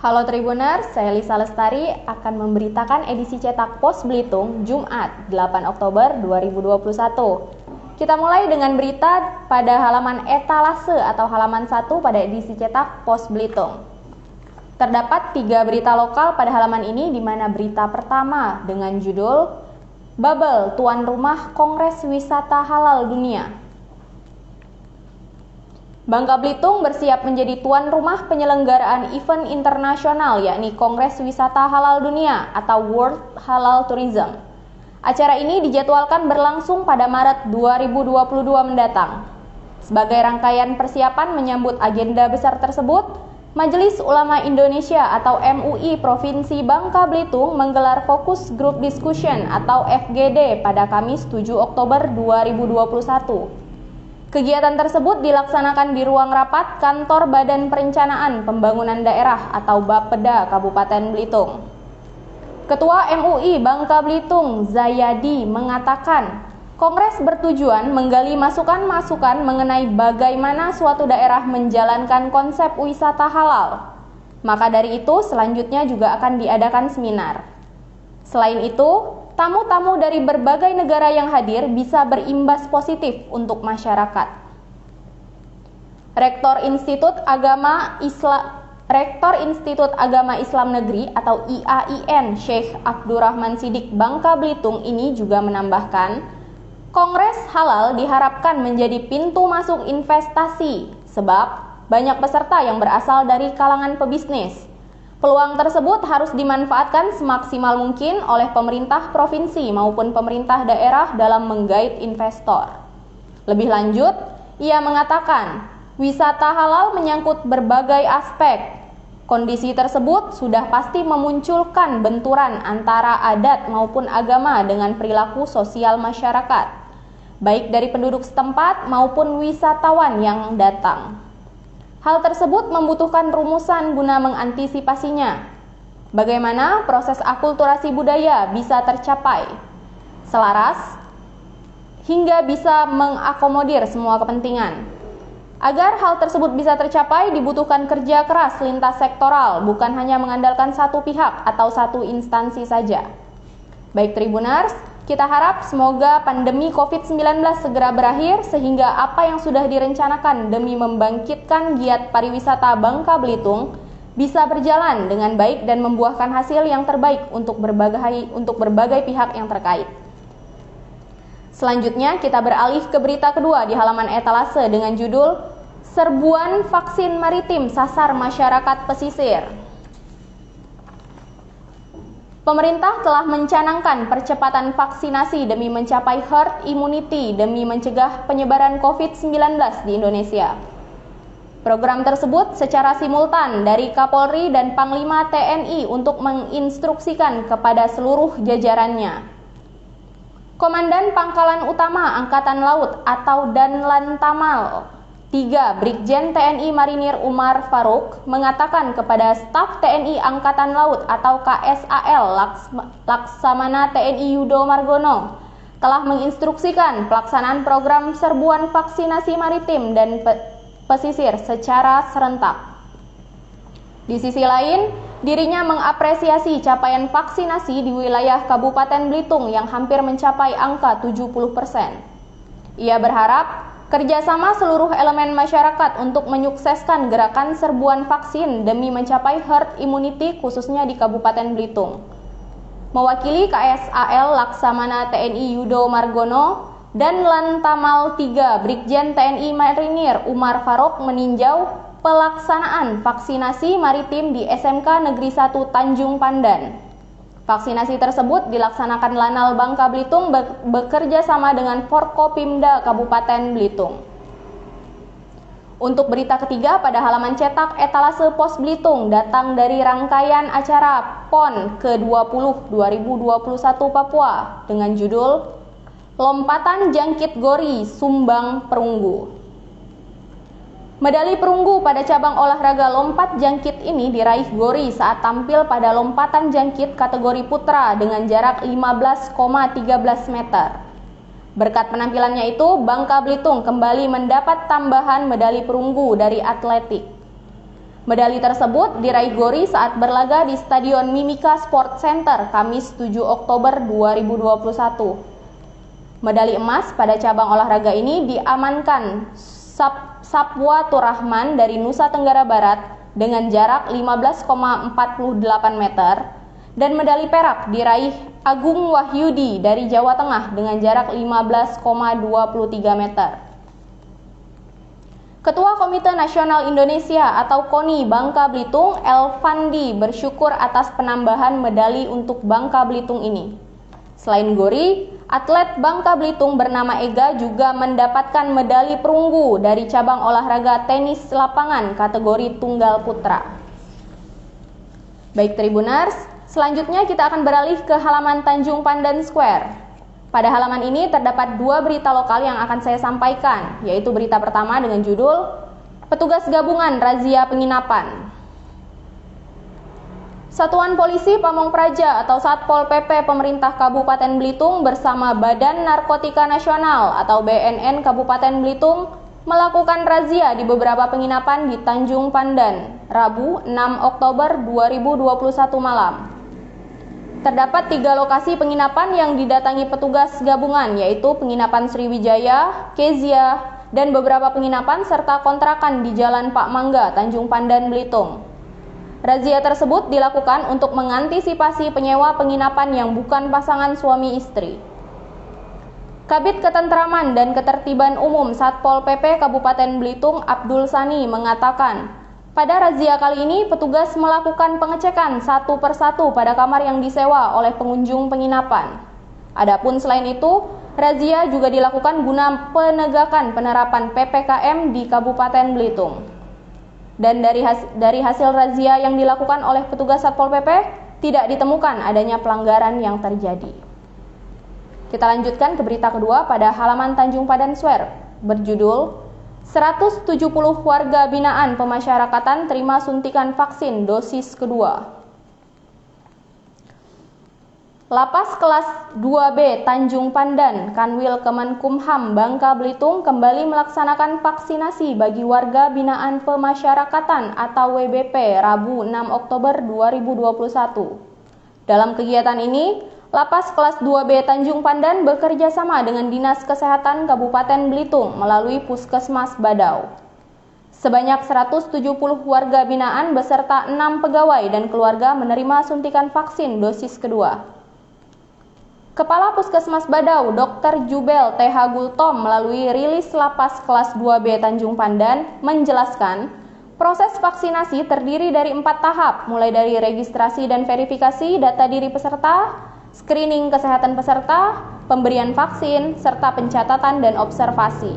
Halo Tribuners, saya Lisa Lestari akan memberitakan edisi cetak Pos Belitung Jumat 8 Oktober 2021. Kita mulai dengan berita pada halaman etalase atau halaman 1 pada edisi cetak Pos Belitung. Terdapat 3 berita lokal pada halaman ini, di mana berita pertama dengan judul Bubble Tuan Rumah Kongres Wisata Halal Dunia. Bangka Belitung bersiap menjadi tuan rumah penyelenggaraan event internasional, yakni Kongres Wisata Halal Dunia atau World Halal Tourism. Acara ini dijadwalkan berlangsung pada Maret 2022 mendatang. Sebagai rangkaian persiapan menyambut agenda besar tersebut, Majelis Ulama Indonesia atau MUI Provinsi Bangka Belitung menggelar Focus Group Discussion atau FGD pada Kamis 7 Oktober 2021. Kegiatan tersebut dilaksanakan di ruang rapat Kantor Badan Perencanaan Pembangunan Daerah atau Bapeda Kabupaten Belitung. Ketua MUI Bangka Belitung, Zayadi, mengatakan, Kongres bertujuan menggali masukan-masukan mengenai bagaimana suatu daerah menjalankan konsep wisata halal. Maka dari itu, selanjutnya juga akan diadakan seminar. Selain itu, tamu-tamu dari berbagai negara yang hadir bisa berimbas positif untuk masyarakat. Rektor Institut Agama Islam Negeri atau IAIN Syekh Abdurrahman Siddiq Bangka Belitung ini juga menambahkan, Kongres Halal diharapkan menjadi pintu masuk investasi sebab banyak peserta yang berasal dari kalangan pebisnis. Peluang tersebut harus dimanfaatkan semaksimal mungkin oleh pemerintah provinsi maupun pemerintah daerah dalam menggait investor. Lebih lanjut, ia mengatakan, wisata halal menyangkut berbagai aspek. Kondisi tersebut sudah pasti memunculkan benturan antara adat maupun agama dengan perilaku sosial masyarakat, baik dari penduduk setempat maupun wisatawan yang datang. Hal tersebut membutuhkan rumusan guna mengantisipasinya. Bagaimana proses akulturasi budaya bisa tercapai selaras hingga bisa mengakomodir semua kepentingan. Agar hal tersebut bisa tercapai dibutuhkan kerja keras lintas sektoral, bukan hanya mengandalkan satu pihak atau satu instansi saja. Baik Tribuners, kita harap semoga pandemi COVID-19 segera berakhir sehingga apa yang sudah direncanakan demi membangkitkan giat pariwisata Bangka Belitung bisa berjalan dengan baik dan membuahkan hasil yang terbaik untuk berbagai pihak yang terkait. Selanjutnya kita beralih ke berita kedua di halaman etalase dengan judul Serbuan Vaksin Maritim Sasar Masyarakat Pesisir. Pemerintah telah mencanangkan percepatan vaksinasi demi mencapai herd immunity demi mencegah penyebaran COVID-19 di Indonesia. Program tersebut secara simultan dari Kapolri dan Panglima TNI untuk menginstruksikan kepada seluruh jajarannya. Komandan Pangkalan Utama Angkatan Laut atau Danlantamal 3. Brigjen TNI Marinir Umar Faruk mengatakan kepada staf TNI Angkatan Laut atau KSAL Laksamana TNI Yudo Margono telah menginstruksikan pelaksanaan program serbuan vaksinasi maritim dan pesisir secara serentak. Di sisi lain, dirinya mengapresiasi capaian vaksinasi di wilayah Kabupaten Belitung yang hampir mencapai angka 70%. Ia berharap kerjasama seluruh elemen masyarakat untuk menyukseskan gerakan serbuan vaksin demi mencapai herd immunity khususnya di Kabupaten Belitung. Mewakili KSAL Laksamana TNI Yudo Margono dan Lantamal 3 Brigjen TNI Marinir Umar Faruk meninjau pelaksanaan vaksinasi maritim di SMK Negeri 1 Tanjung Pandan. Vaksinasi tersebut dilaksanakan Lanal Bangka Belitung bekerja sama dengan Forkopimda Kabupaten Belitung. Untuk berita ketiga pada halaman cetak etalase Pos Belitung datang dari rangkaian acara PON ke-20 2021 Papua dengan judul Lompatan Jangkit Gori Sumbang Perunggu. Medali perunggu pada cabang olahraga lompat jangkit ini diraih Gori saat tampil pada lompatan jangkit kategori putra dengan jarak 15,13 meter. Berkat penampilannya itu, Bangka Belitung kembali mendapat tambahan medali perunggu dari atletik. Medali tersebut diraih Gori saat berlaga di Stadion Mimika Sport Center Kamis 7 Oktober 2021. Medali emas pada cabang olahraga ini diamankan Sapwa Turahman dari Nusa Tenggara Barat dengan jarak 15,48 meter dan medali perak diraih Agung Wahyudi dari Jawa Tengah dengan jarak 15,23 meter. Ketua Komite Nasional Indonesia atau KONI Bangka Belitung, Elvandi, bersyukur atas penambahan medali untuk Bangka Belitung ini. Selain Gori, atlet Bangka Belitung bernama Ega juga mendapatkan medali perunggu dari cabang olahraga tenis lapangan kategori tunggal putra. Baik Tribuners, selanjutnya kita akan beralih ke halaman Tanjung Pandan Square. Pada halaman ini terdapat dua berita lokal yang akan saya sampaikan, yaitu berita pertama dengan judul Petugas Gabungan Razia Penginapan. Satuan Polisi Pamong Praja atau Satpol PP Pemerintah Kabupaten Belitung bersama Badan Narkotika Nasional atau BNN Kabupaten Belitung melakukan razia di beberapa penginapan di Tanjung Pandan, Rabu 6 Oktober 2021 malam. Terdapat 3 lokasi penginapan yang didatangi petugas gabungan, yaitu penginapan Sriwijaya, Kezia, dan beberapa penginapan serta kontrakan di Jalan Pak Mangga, Tanjung Pandan, Belitung. Razia tersebut dilakukan untuk mengantisipasi penyewa penginapan yang bukan pasangan suami istri. Kabid Ketentraman dan Ketertiban Umum Satpol PP Kabupaten Belitung Abdul Sani mengatakan, pada razia kali ini petugas melakukan pengecekan satu persatu pada kamar yang disewa oleh pengunjung penginapan. Adapun selain itu, razia juga dilakukan guna penegakan penerapan PPKM di Kabupaten Belitung. Dan dari hasil razia yang dilakukan oleh petugas Satpol PP, tidak ditemukan adanya pelanggaran yang terjadi. Kita lanjutkan ke berita kedua pada halaman Tanjung Pandan Square, berjudul 170 warga binaan pemasyarakatan terima suntikan vaksin dosis kedua. Lapas kelas 2B Tanjung Pandan, Kanwil Kemenkumham Bangka Belitung kembali melaksanakan vaksinasi bagi warga binaan pemasyarakatan atau WBP Rabu 6 Oktober 2021. Dalam kegiatan ini, Lapas kelas 2B Tanjung Pandan bekerja sama dengan Dinas Kesehatan Kabupaten Belitung melalui Puskesmas Badau. Sebanyak 170 warga binaan beserta 6 pegawai dan keluarga menerima suntikan vaksin dosis kedua. Kepala Puskesmas Badau, Dr. Jubel TH Gultom melalui rilis Lapas kelas 2B Tanjung Pandan menjelaskan, proses vaksinasi terdiri dari 4 tahap, mulai dari registrasi dan verifikasi data diri peserta, screening kesehatan peserta, pemberian vaksin, serta pencatatan dan observasi.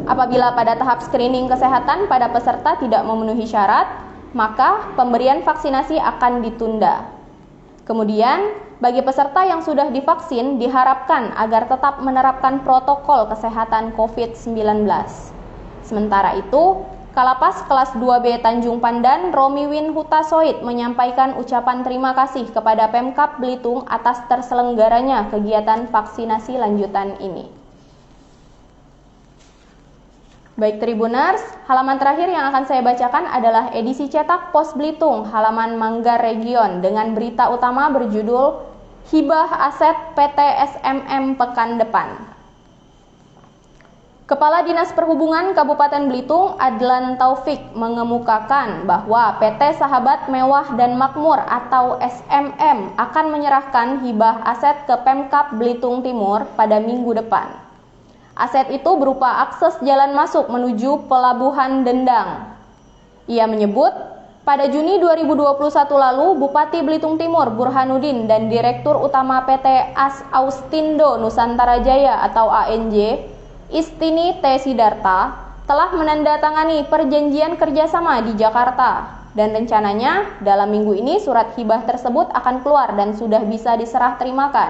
Apabila pada tahap screening kesehatan pada peserta tidak memenuhi syarat, maka pemberian vaksinasi akan ditunda. Kemudian, bagi peserta yang sudah divaksin diharapkan agar tetap menerapkan protokol kesehatan COVID-19. Sementara itu, Kalapas kelas 2B Tanjung Pandan, Romiwin Hutasoid menyampaikan ucapan terima kasih kepada Pemkab Belitung atas terselenggaranya kegiatan vaksinasi lanjutan ini. Baik Tribuners, halaman terakhir yang akan saya bacakan adalah edisi cetak Pos Belitung, halaman Manggar Region dengan berita utama berjudul Hibah Aset PT SMM Pekan Depan. Kepala Dinas Perhubungan Kabupaten Belitung, Adlan Taufik, mengemukakan bahwa PT Sahabat Mewah dan Makmur atau SMM akan menyerahkan hibah aset ke Pemkab Belitung Timur pada minggu depan. Aset itu berupa akses jalan masuk menuju Pelabuhan Dendang. Ia menyebut, pada Juni 2021 lalu, Bupati Belitung Timur Burhanuddin dan Direktur Utama PT Austindo Nusantara Jaya atau ANJ, Istini T. Sidarta, telah menandatangani perjanjian kerjasama di Jakarta dan rencananya dalam minggu ini surat hibah tersebut akan keluar dan sudah bisa diserah terimakan.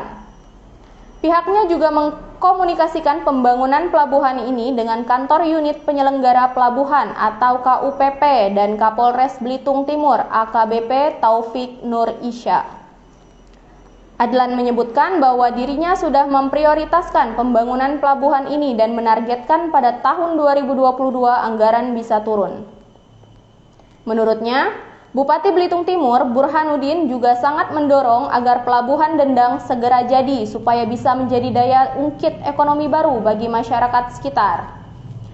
Pihaknya juga mengkomunikasikan pembangunan pelabuhan ini dengan kantor unit penyelenggara pelabuhan atau KUPP dan Kapolres Belitung Timur AKBP Taufik Nur Isya. Adlan menyebutkan bahwa dirinya sudah memprioritaskan pembangunan pelabuhan ini dan menargetkan pada tahun 2022 anggaran bisa turun. Menurutnya, Bupati Belitung Timur Burhanuddin juga sangat mendorong agar Pelabuhan Dendang segera jadi supaya bisa menjadi daya ungkit ekonomi baru bagi masyarakat sekitar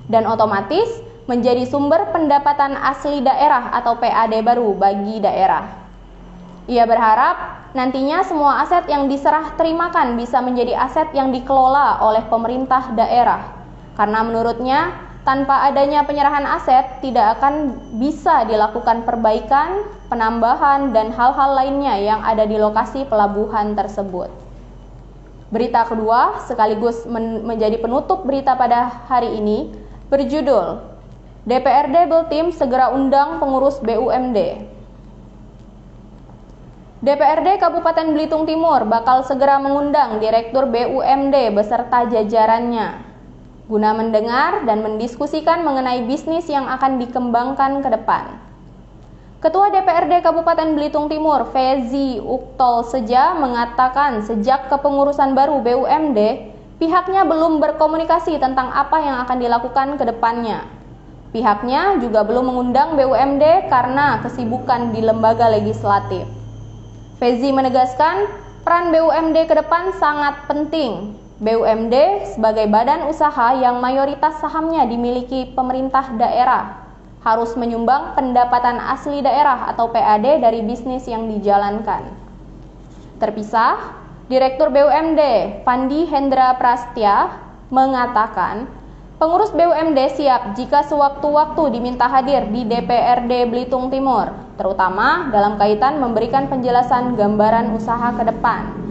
dan otomatis menjadi sumber pendapatan asli daerah atau PAD baru bagi daerah. Ia berharap nantinya semua aset yang diserah terimakan bisa menjadi aset yang dikelola oleh pemerintah daerah, karena menurutnya tanpa adanya penyerahan aset, tidak akan bisa dilakukan perbaikan, penambahan, dan hal-hal lainnya yang ada di lokasi pelabuhan tersebut. Berita kedua, sekaligus menjadi penutup berita pada hari ini, berjudul DPRD Bultim segera undang pengurus BUMD. DPRD Kabupaten Belitung Timur bakal segera mengundang Direktur BUMD beserta jajarannya guna mendengar dan mendiskusikan mengenai bisnis yang akan dikembangkan ke depan. Ketua DPRD Kabupaten Belitung Timur, Fezi Uktol Seja, mengatakan sejak kepengurusan baru BUMD, pihaknya belum berkomunikasi tentang apa yang akan dilakukan ke depannya. Pihaknya juga belum mengundang BUMD karena kesibukan di lembaga legislatif. Fezi menegaskan, peran BUMD ke depan sangat penting. BUMD sebagai badan usaha yang mayoritas sahamnya dimiliki pemerintah daerah harus menyumbang pendapatan asli daerah atau PAD dari bisnis yang dijalankan. Terpisah, Direktur BUMD Pandi Hendra Prastya mengatakan, pengurus BUMD siap jika sewaktu-waktu diminta hadir di DPRD Belitung Timur, terutama dalam kaitan memberikan penjelasan gambaran usaha ke depan.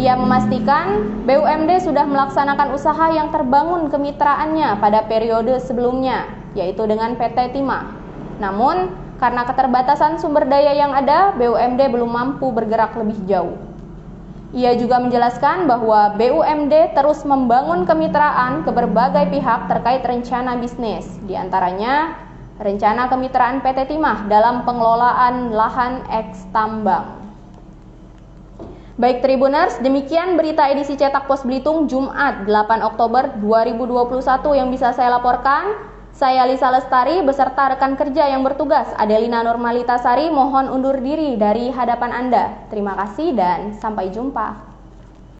Ia memastikan BUMD sudah melaksanakan usaha yang terbangun kemitraannya pada periode sebelumnya, yaitu dengan PT Timah. Namun, karena keterbatasan sumber daya yang ada, BUMD belum mampu bergerak lebih jauh. Ia juga menjelaskan bahwa BUMD terus membangun kemitraan ke berbagai pihak terkait rencana bisnis, diantaranya rencana kemitraan PT Timah dalam pengelolaan lahan eks tambang. Baik Tribuners, demikian berita edisi Cetak Pos Belitung Jumat 8 Oktober 2021 yang bisa saya laporkan. Saya Lisa Lestari beserta rekan kerja yang bertugas Adelina Normalitasari mohon undur diri dari hadapan Anda. Terima kasih dan sampai jumpa.